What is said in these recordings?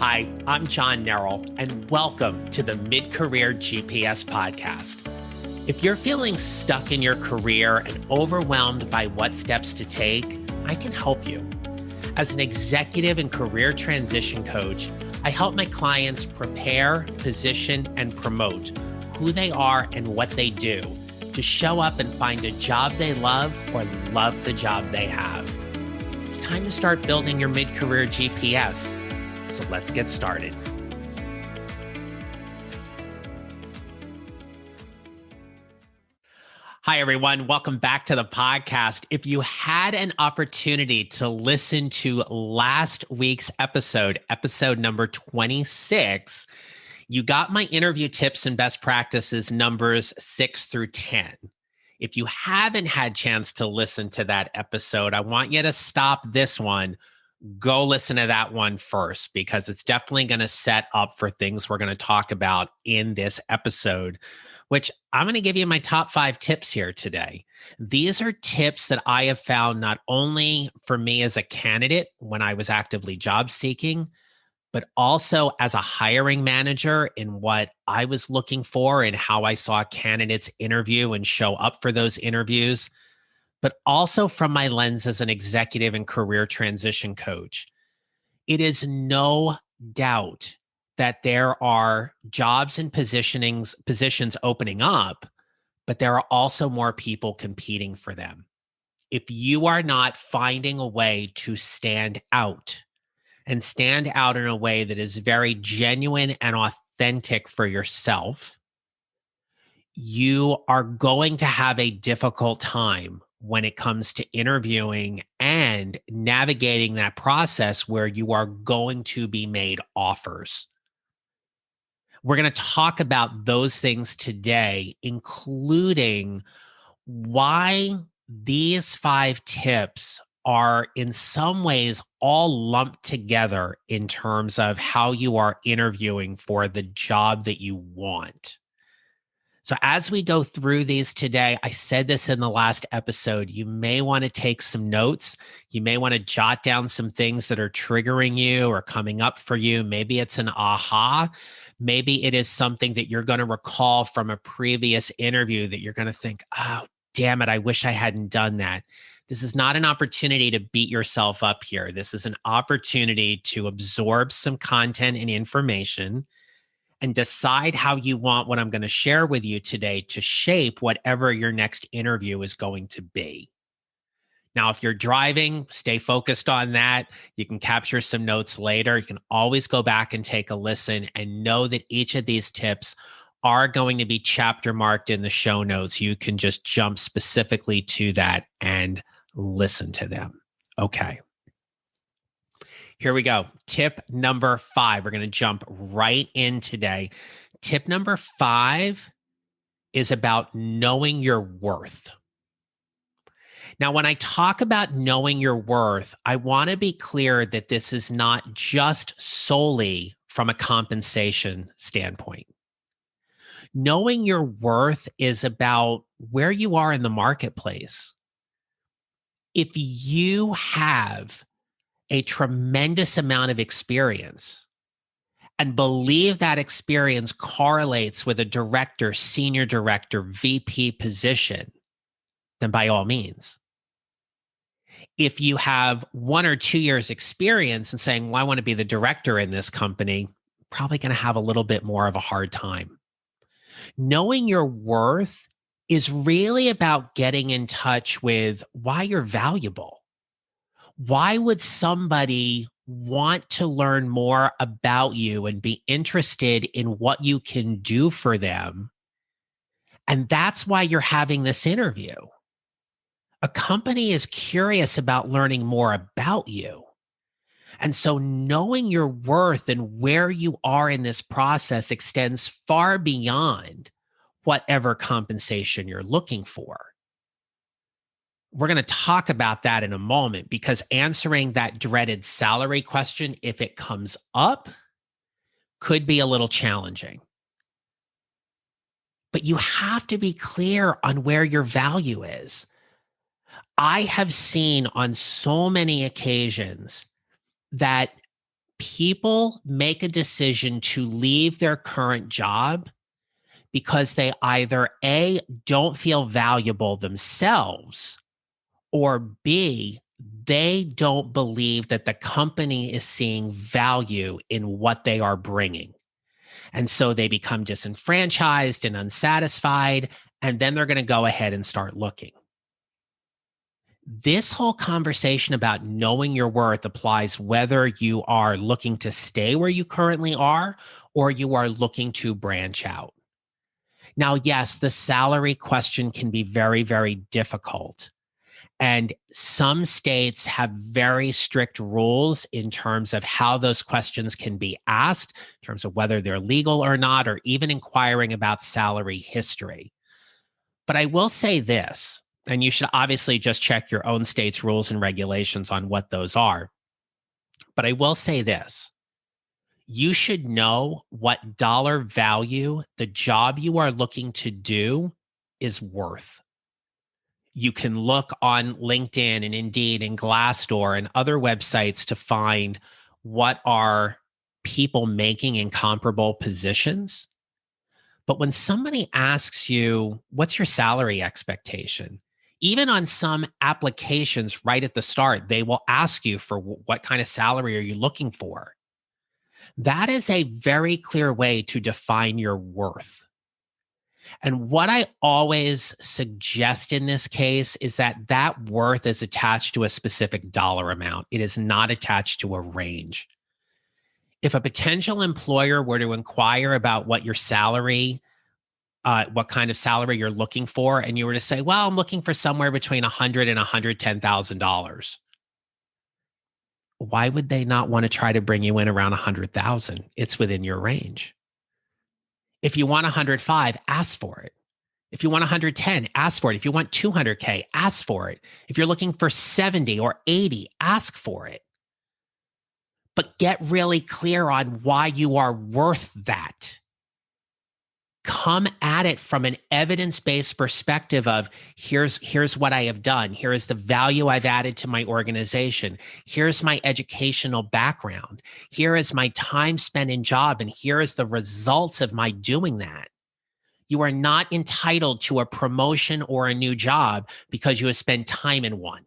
Hi, I'm John Nerrell, and welcome to the Mid-Career GPS podcast. If you're feeling stuck in your career and overwhelmed by what steps to take, I can help you. As an executive and career transition coach, I help my clients prepare, position, and promote who they are and what they do to show up and find a job they love or love the job they have. It's time to start building your mid-career GPS. So let's get started. Hi, everyone. Welcome back to the podcast. If you had an opportunity to listen to last week's episode number 26, you got my interview tips and best practices numbers 6 through 10. If you haven't had a chance to listen to that episode, I want you to stop this one. Go listen to that one first, because it's definitely going to set up for things we're going to talk about in this episode, which I'm going to give you my top 5 tips here today. These are tips that I have found not only for me as a candidate when I was actively job seeking, but also as a hiring manager in what I was looking for and how I saw candidates interview and show up for those interviews, but also from my lens as an executive and career transition coach. It is no doubt that there are jobs and positions opening up, but there are also more people competing for them. If you are not finding a way to stand out and stand out in a way that is very genuine and authentic for yourself, you are going to have a difficult time when it comes to interviewing and navigating that process where you are going to be made offers. We're going to talk about those things today, including why these 5 tips are in some ways all lumped together in terms of how you are interviewing for the job that you want. So as we go through these today, I said this in the last episode, you may want to take some notes. You may want to jot down some things that are triggering you or coming up for you. Maybe it's an aha. Maybe it is something that you're going to recall from a previous interview that you're going to think, oh, damn it, I wish I hadn't done that. This is not an opportunity to beat yourself up here. This is an opportunity to absorb some content and information and decide how you want what I'm going to share with you today to shape whatever your next interview is going to be. Now, if you're driving, stay focused on that. You can capture some notes later. You can always go back and take a listen and know that each of these tips are going to be chapter marked in the show notes. You can just jump specifically to that and listen to them. Okay. Here we go. Tip number 5. We're going to jump right in today. Tip number 5 is about knowing your worth. Now, when I talk about knowing your worth, I want to be clear that this is not just solely from a compensation standpoint. Knowing your worth is about where you are in the marketplace. If you have a tremendous amount of experience and believe that experience correlates with a director, senior director, VP position, then by all means. If you have 1 or 2 years experience and saying, well, I want to be the director in this company, probably going to have a little bit more of a hard time. Knowing your worth is really about getting in touch with why you're valuable. Why would somebody want to learn more about you and be interested in what you can do for them? And that's why you're having this interview. A company is curious about learning more about you. And so knowing your worth and where you are in this process extends far beyond whatever compensation you're looking for. We're going to talk about that in a moment, because answering that dreaded salary question, if it comes up, could be a little challenging. But you have to be clear on where your value is. I have seen on so many occasions that People make a decision to leave their current job because they either A, don't feel valuable themselves, or B, they don't believe that the company is seeing value in what they are bringing. And so they become disenfranchised and unsatisfied, and then they're going to go ahead and start looking. This whole conversation about knowing your worth applies whether you are looking to stay where you currently are or you are looking to branch out. Now, yes, the salary question can be very, very difficult. And some states have very strict rules in terms of how those questions can be asked, in terms of whether they're legal or not, or even inquiring about salary history. But I will say this, and you should obviously just check your own state's rules and regulations on what those are. But I will say this. You should know what dollar value the job you are looking to do is worth. You can look on LinkedIn and Indeed and Glassdoor and other websites to find what are people making in comparable positions. But when somebody asks you, what's your salary expectation? Even on some applications right at the start, they will ask you for what kind of salary are you looking for? That is a very clear way to define your worth. And what I always suggest in this case is that that worth is attached to a specific dollar amount. It is not attached to a range. If a potential employer were to inquire about what your salary, what kind of salary you're looking for, and you were to say, well, I'm looking for somewhere between $100,000 and $110,000. Why would they not want to try to bring you in around 100,000? It's within your range. If you want 105, ask for it. If you want 110, ask for it. If you want 200K, ask for it. If you're looking for 70 or 80, ask for it. But get really clear on why you are worth that. Come at it from an evidence-based perspective of here's what I have done. Here is the value I've added to my organization. Here's my educational background. Here is my time spent in job, and here is the results of my doing that. You are not entitled to a promotion or a new job because you have spent time in one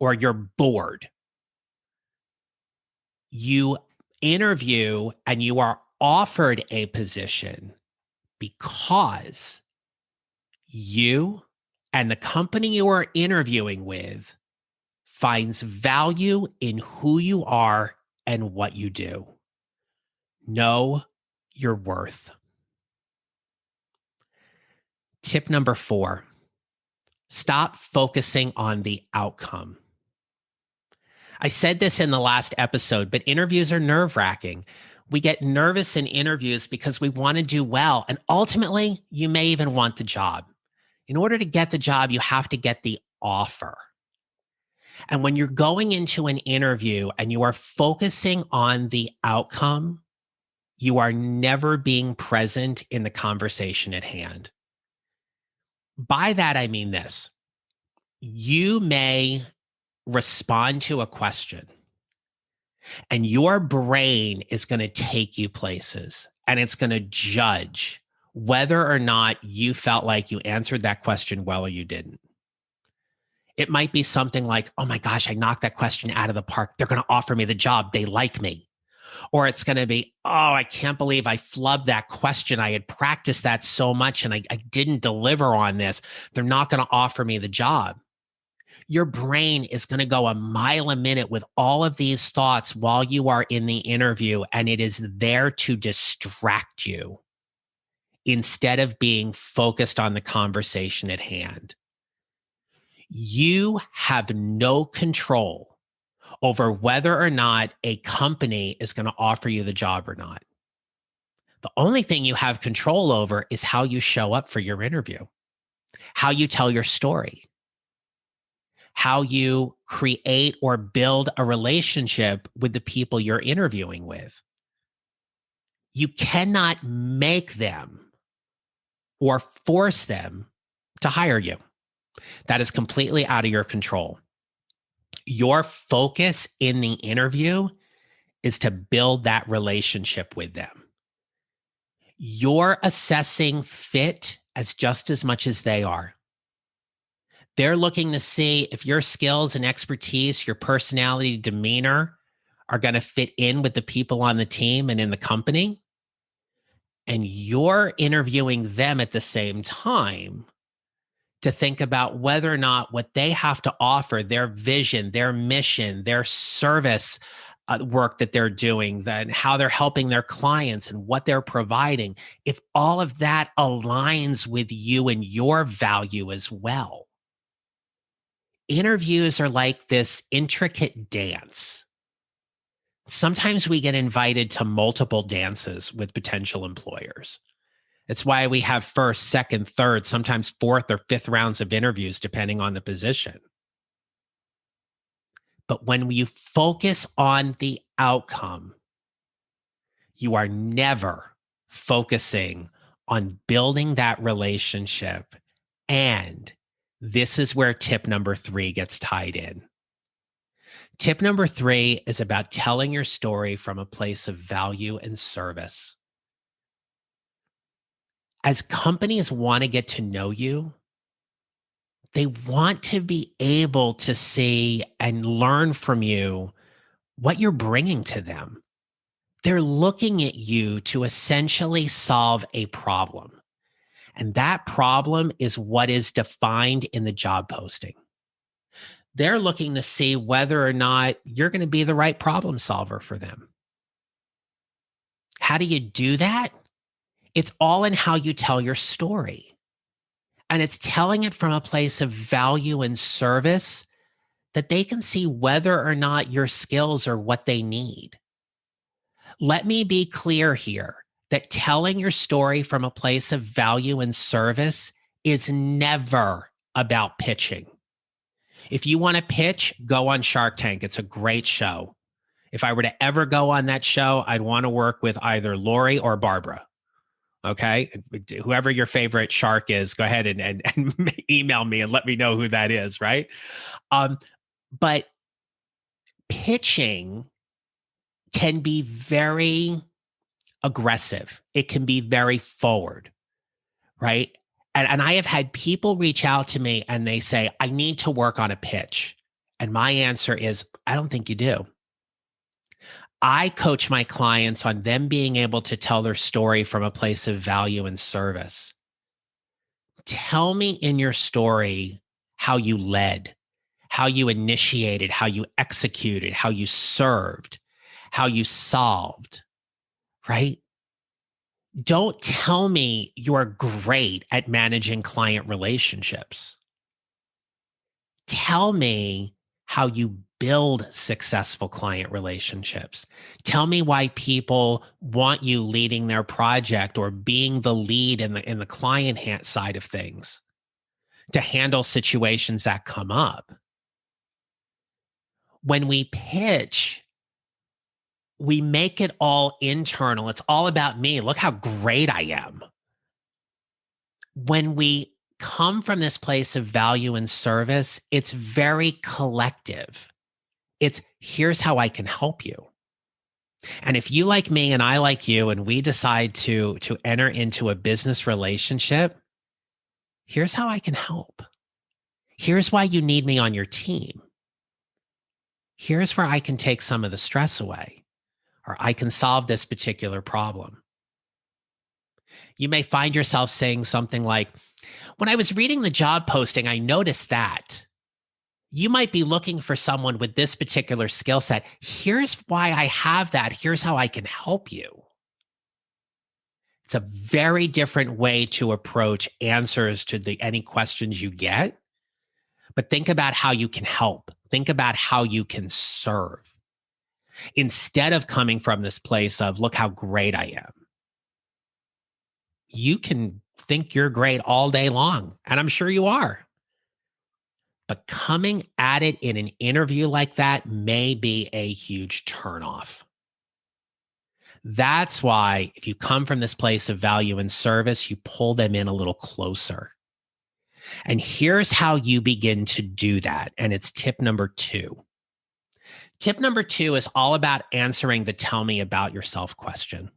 or you're bored. You interview and you are offered a position because you and the company you are interviewing with finds value in who you are and what you do. Know your worth. Tip number 4, stop focusing on the outcome. I said this in the last episode, but interviews are nerve-wracking. We get nervous in interviews because we want to do well. And ultimately, you may even want the job. In order to get the job, you have to get the offer. And when you're going into an interview and you are focusing on the outcome, you are never being present in the conversation at hand. By that, I mean this. You may respond to a question, and your brain is going to take you places, and it's going to judge whether or not you felt like you answered that question well or you didn't. It might be something like, oh my gosh, I knocked that question out of the park. They're going to offer me the job. They like me. Or it's going to be, oh, I can't believe I flubbed that question. I had practiced that so much and I didn't deliver on this. They're not going to offer me the job. Your brain is going to go a mile a minute with all of these thoughts while you are in the interview, and it is there to distract you instead of being focused on the conversation at hand. You have no control over whether or not a company is going to offer you the job or not. The only thing you have control over is how you show up for your interview, how you tell your story, how you create or build a relationship with the people you're interviewing with. You cannot make them or force them to hire you. That is completely out of your control. Your focus in the interview is to build that relationship with them. You're assessing fit as just as much as they are. They're looking to see if your skills and expertise, your personality, demeanor are going to fit in with the people on the team and in the company. And you're interviewing them at the same time to think about whether or not what they have to offer, their vision, their mission, their service work that they're doing, then how they're helping their clients and what they're providing, if all of that aligns with you and your value as well. Interviews are like this intricate dance. Sometimes we get invited to multiple dances with potential employers. It's why we have first, second, third, sometimes fourth or fifth rounds of interviews, depending on the position. But when you focus on the outcome, you are never focusing on building that relationship. And this is where tip number 3 gets tied in. Tip number 3 is about telling your story from a place of value and service. As companies want to get to know you, they want to be able to see and learn from you what you're bringing to them. They're looking at you to essentially solve a problem. And that problem is what is defined in the job posting. They're looking to see whether or not you're going to be the right problem solver for them. How do you do that? It's all in how you tell your story. And it's telling it from a place of value and service that they can see whether or not your skills are what they need. Let me be clear here that telling your story from a place of value and service is never about pitching. If you want to pitch, go on Shark Tank. It's a great show. If I were to ever go on that show, I'd want to work with either Lori or Barbara. Okay. Whoever your favorite shark is, go ahead and email me and let me know who that is. Right. But pitching can be very aggressive. It can be very forward. Right. And I have had people reach out to me and they say, I need to work on a pitch. And my answer is, I don't think you do. I coach my clients on them being able to tell their story from a place of value and service. Tell me in your story how you led, how you initiated, how you executed, how you served, how you solved, right? Don't tell me you're great at managing client relationships. Tell me how you build successful client relationships. Tell me why people want you leading their project or being the lead in the client side of things to handle situations that come up. When we pitch, we make it all internal. It's all about me. Look how great I am. When we come from this place of value and service, it's very collective. It's here's how I can help you. And if you like me and I like you and we decide to enter into a business relationship, here's how I can help. Here's why you need me on your team. Here's where I can take some of the stress away, or I can solve this particular problem. You may find yourself saying something like, when I was reading the job posting, I noticed that. You might be looking for someone with this particular skill set. Here's why I have that. Here's how I can help you. It's a very different way to approach answers to any questions you get. But think about how you can help. Think about how you can serve. Instead of coming from this place of, look how great I am. You can think you're great all day long, and I'm sure you are. But coming at it in an interview like that may be a huge turnoff. That's why if you come from this place of value and service, you pull them in a little closer. And here's how you begin to do that. And it's tip number 2. Tip number 2 is all about answering the tell me about yourself question.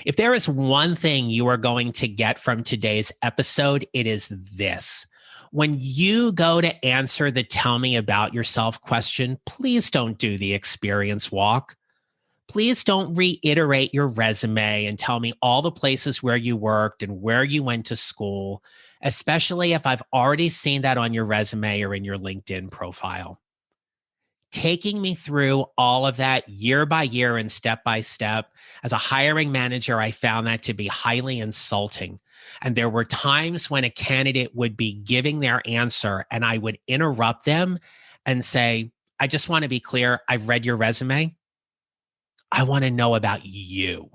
If there is one thing you are going to get from today's episode, it is this. When you go to answer the tell me about yourself question, please don't do the experience walk. Please don't reiterate your resume and tell me all the places where you worked and where you went to school, especially if I've already seen that on your resume or in your LinkedIn profile. Taking me through all of that year by year and step by step. As a hiring manager, I found that to be highly insulting. And there were times when a candidate would be giving their answer and I would interrupt them and say, I just want to be clear. I've read your resume. I want to know about you.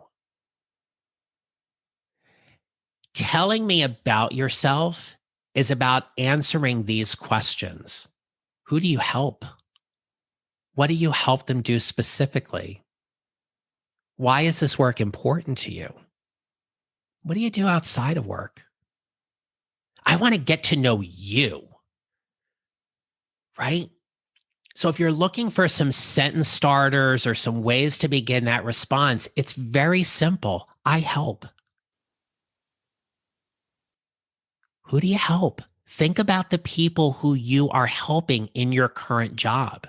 Telling me about yourself is about answering these questions. Who do you help? What do you help them do specifically? Why is this work important to you? What do you do outside of work? I want to get to know you, right? So if you're looking for some sentence starters or some ways to begin that response, it's very simple. I help. Who do you help? Think about the people who you are helping in your current job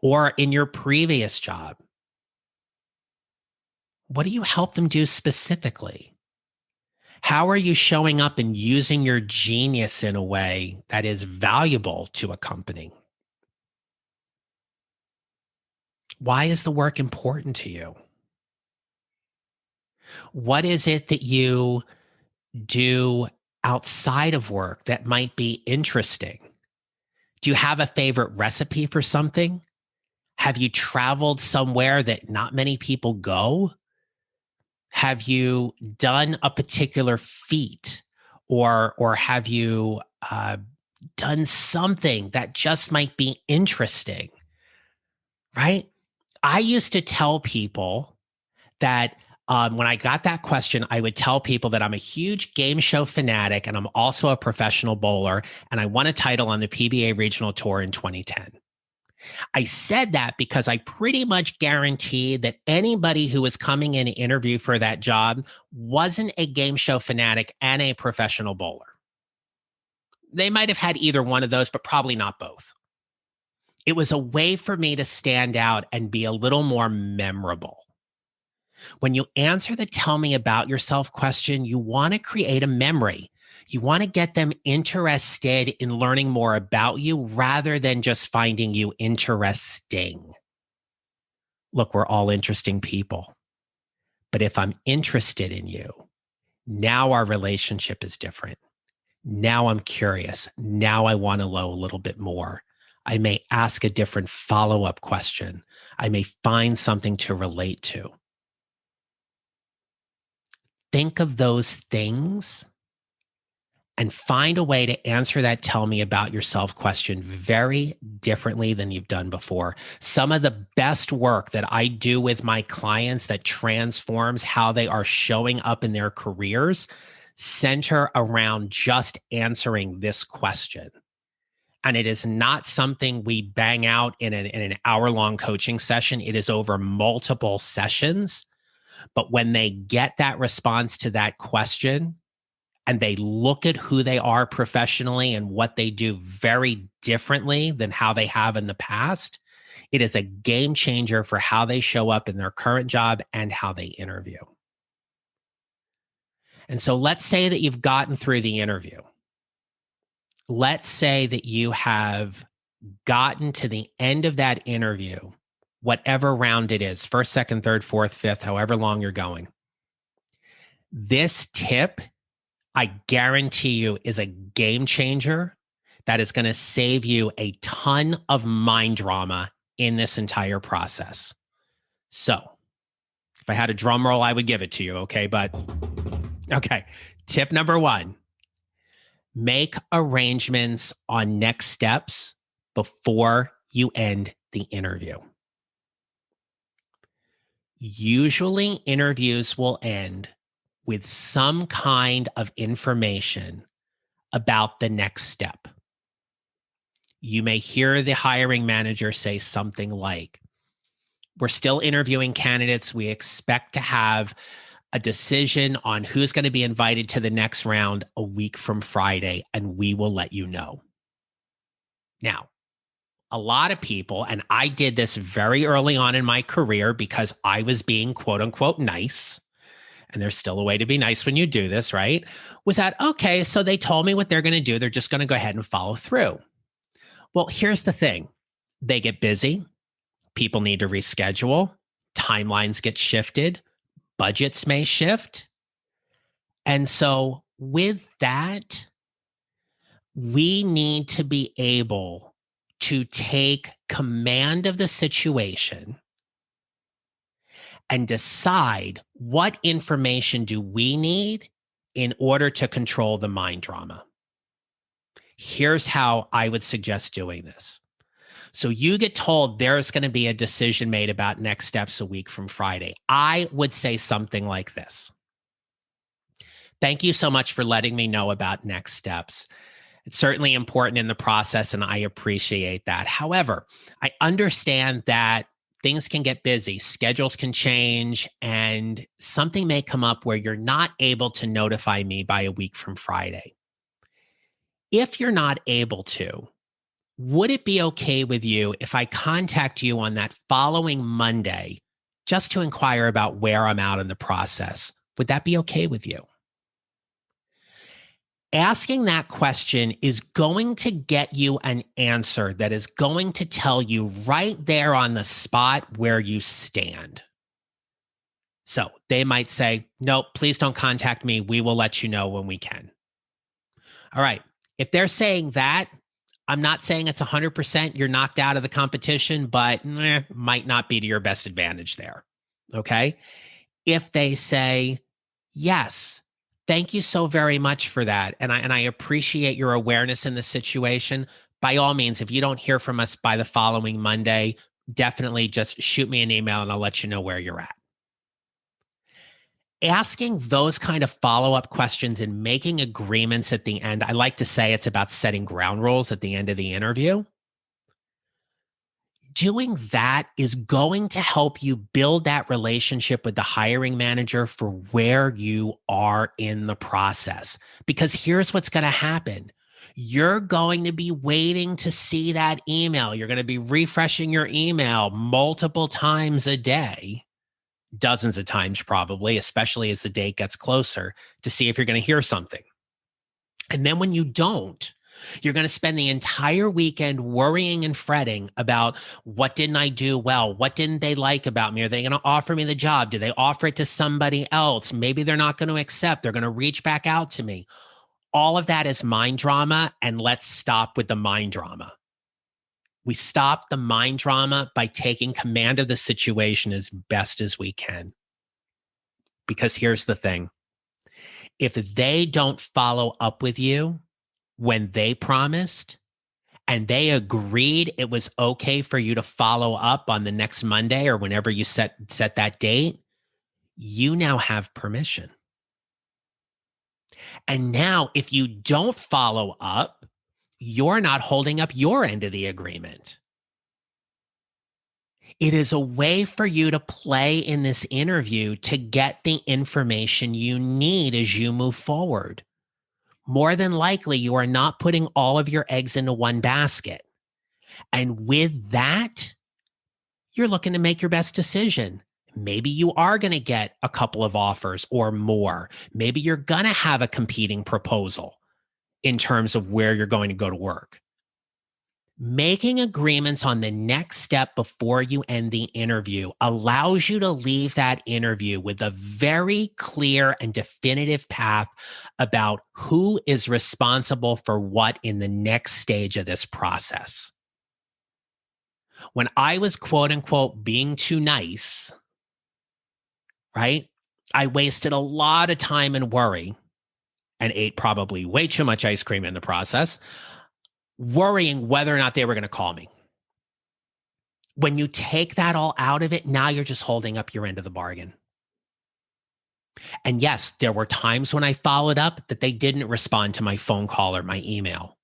or in your previous job. What do you help them do specifically? How are you showing up and using your genius in a way that is valuable to a company? Why is the work important to you? What is it that you do outside of work that might be interesting? Do you have a favorite recipe for something? Have you traveled somewhere that not many people go? Have you done a particular feat or have you done something that just might be interesting, right? I used to tell people that when I got that question, I would tell people that I'm a huge game show fanatic and I'm also a professional bowler and I won a title on the PBA Regional Tour in 2010. I said that because I pretty much guaranteed that anybody who was coming in to interview for that job wasn't a game show fanatic and a professional bowler. They might have had either one of those, but probably not both. It was a way for me to stand out and be a little more memorable. When you answer the tell me about yourself question, you want to create a memory. You want to get them interested in learning more about you rather than just finding you interesting. Look, we're all interesting people. But if I'm interested in you, now our relationship is different. Now I'm curious. Now I want to know a little bit more. I may ask a different follow-up question. I may find something to relate to. Think of those things and find a way to answer that tell me about yourself question very differently than you've done before. Some of the best work that I do with my clients that transforms how they are showing up in their careers center around just answering this question. And it is not something we bang out in an hour-long coaching session. It is over multiple sessions. But when they get that response to that question and they look at who they are professionally and what they do very differently than how they have in the past, it is a game changer for how they show up in their current job and how they interview. And so let's say that you've gotten through the interview. Let's say that you have gotten to the end of that interview, whatever round it is, first, second, third, fourth, fifth, however long you're going. This tip, I guarantee you, is a game changer that is going to save you a ton of mind drama in this entire process. So if I had a drum roll, I would give it to you. Okay. Tip number 1, make arrangements on next steps before you end the interview. Usually interviews will end with some kind of information about the next step. You may hear the hiring manager say something like, We're still interviewing candidates. We expect to have a decision on who's going to be invited to the next round a week from Friday, and we will let you know. Now, a lot of people, and I did this very early on in my career because I was being quote unquote nice, and there's still a way to be nice when you do this, right? Was that, okay, so they told me what they're going to do. They're just going to go ahead and follow through. Well, here's the thing. They get busy. People need to reschedule. Timelines get shifted. Budgets may shift. And so with that, we need to be able to take command of the situation and decide what information do we need in order to control the mind drama. Here's how I would suggest doing this. So you get told there's going to be a decision made about next steps a week from Friday. I would say something like this. Thank you so much for letting me know about next steps. It's certainly important in the process, and I appreciate that. However, I understand that things can get busy, schedules can change, and something may come up where you're not able to notify me by a week from Friday. If you're not able to, would it be okay with you if I contact you on that following Monday just to inquire about where I'm at in the process? Would that be okay with you? Asking that question is going to get you an answer that is going to tell you right there on the spot where you stand. So they might say, nope, please don't contact me. We will let you know when we can. All right. If they're saying that, I'm not saying it's 100% you're knocked out of the competition, but might not be to your best advantage there. Okay. If they say, yes, thank you so very much for that, and I appreciate your awareness in the situation. By all means, if you don't hear from us by the following Monday, definitely just shoot me an email and I'll let you know where you're at. Asking those kind of follow-up questions and making agreements at the end, I like to say it's about setting ground rules at the end of the interview. Doing that is going to help you build that relationship with the hiring manager for where you are in the process. Because here's what's going to happen. You're going to be waiting to see that email. You're going to be refreshing your email multiple times a day, dozens of times probably, especially as the date gets closer, to see if you're going to hear something. And then when you don't, you're going to spend the entire weekend worrying and fretting about what didn't I do well? What didn't they like about me? Are they going to offer me the job? Do they offer it to somebody else? Maybe they're not going to accept. They're going to reach back out to me. All of that is mind drama, and let's stop with the mind drama. We stop the mind drama by taking command of the situation as best as we can. Because here's the thing. If they don't follow up with you when they promised and they agreed it was okay for you to follow up on the next Monday or whenever you set that date, you now have permission. And now if you don't follow up, you're not holding up your end of the agreement. It is a way for you to play in this interview to get the information you need as you move forward. More than likely, you are not putting all of your eggs into one basket. And with that, you're looking to make your best decision. Maybe you are going to get a couple of offers or more. Maybe you're going to have a competing proposal in terms of where you're going to go to work. Making agreements on the next step before you end the interview allows you to leave that interview with a very clear and definitive path about who is responsible for what in the next stage of this process. When I was quote unquote being too nice, right? I wasted a lot of time and worry and ate probably way too much ice cream in the process, worrying whether or not they were going to call me. When you take that all out of it, now you're just holding up your end of the bargain. And yes, there were times when I followed up that they didn't respond to my phone call or my email.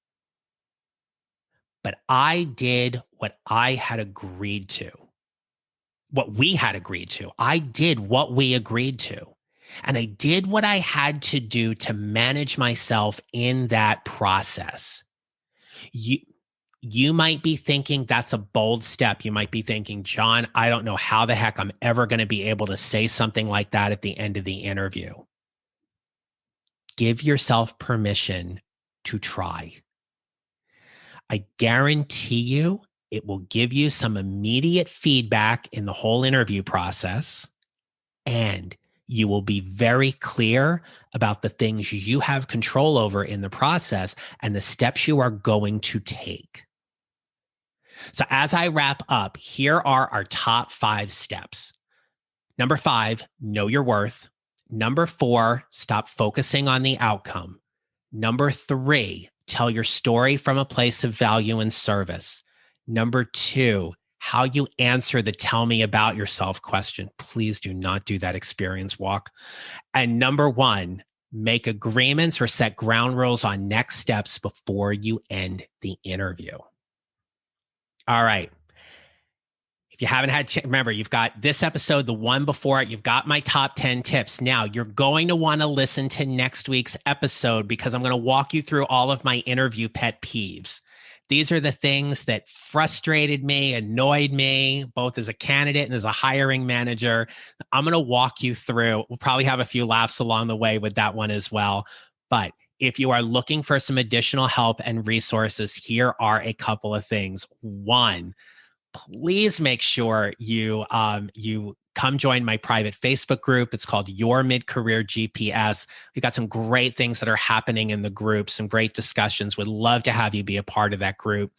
But I did what I had agreed to. what we had agreed to. I did what we agreed to. And I did what I had to do to manage myself in that process. You might be thinking that's a bold step. You might be thinking, John, I don't know how the heck I'm ever going to be able to say something like that at the end of the interview. Give yourself permission to try. I guarantee you it will give you some immediate feedback in the whole interview process, and you will be very clear about the things you have control over in the process and the steps you are going to take. So as I wrap up, here are our top 5 steps. Number 5, know your worth. Number 4, stop focusing on the outcome. Number 3, tell your story from a place of value and service. Number 2, how you answer the tell me about yourself question. Please do not do that experience walk. And number 1, make agreements or set ground rules on next steps before you end the interview. All right. If you haven't had, remember, you've got this episode, the one before it, you've got my top 10 tips. Now, you're going to want to listen to next week's episode because I'm going to walk you through all of my interview pet peeves. These are the things that frustrated me, annoyed me, both as a candidate and as a hiring manager. I'm going to walk you through. We'll probably have a few laughs along the way with that one as well. But if you are looking for some additional help and resources, here are a couple of things. 1, please make sure you come join my private Facebook group. It's called Your Mid-Career GPS. We've got some great things that are happening in the group, some great discussions. Would love to have you be a part of that group.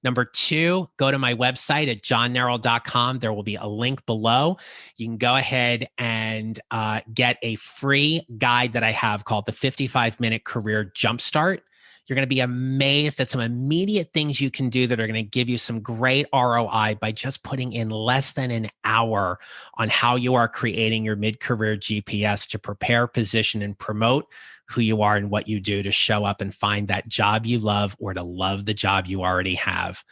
Number 2, go to my website at johnneral.com. There will be a link below. You can go ahead and get a free guide that I have called the 55-Minute Career Jumpstart. You're going to be amazed at some immediate things you can do that are going to give you some great ROI by just putting in less than an hour on how you are creating your mid-career GPS to prepare, position, and promote who you are and what you do to show up and find that job you love or to love the job you already have.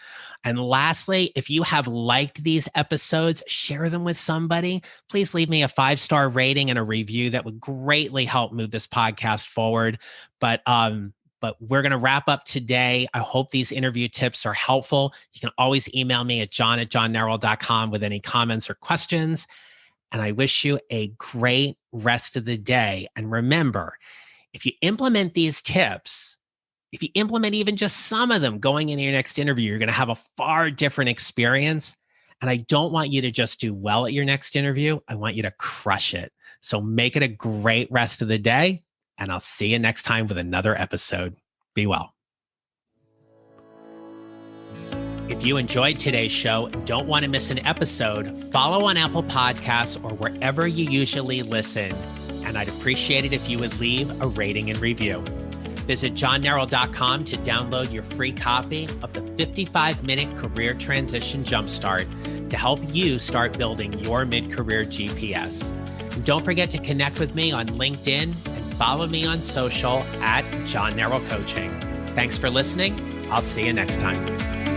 And lastly, if you have liked these episodes, share them with somebody. Please leave me a 5-star rating and a review. That would greatly help move this podcast forward. But we're going to wrap up today. I hope these interview tips are helpful. You can always email me at john@johnneral.com with any comments or questions. And I wish you a great rest of the day. And remember, if you implement these tips, if you implement even just some of them going into your next interview, you're going to have a far different experience. And I don't want you to just do well at your next interview. I want you to crush it. So make it a great rest of the day. And I'll see you next time with another episode. Be well. If you enjoyed today's show and don't want to miss an episode, follow on Apple Podcasts or wherever you usually listen. And I'd appreciate it if you would leave a rating and review. Visit johnneral.com to download your free copy of the 55-Minute Career Transition Jumpstart to help you start building your mid-career GPS. And don't forget to connect with me on LinkedIn and follow me on social at John Neral Coaching. Thanks for listening. I'll see you next time.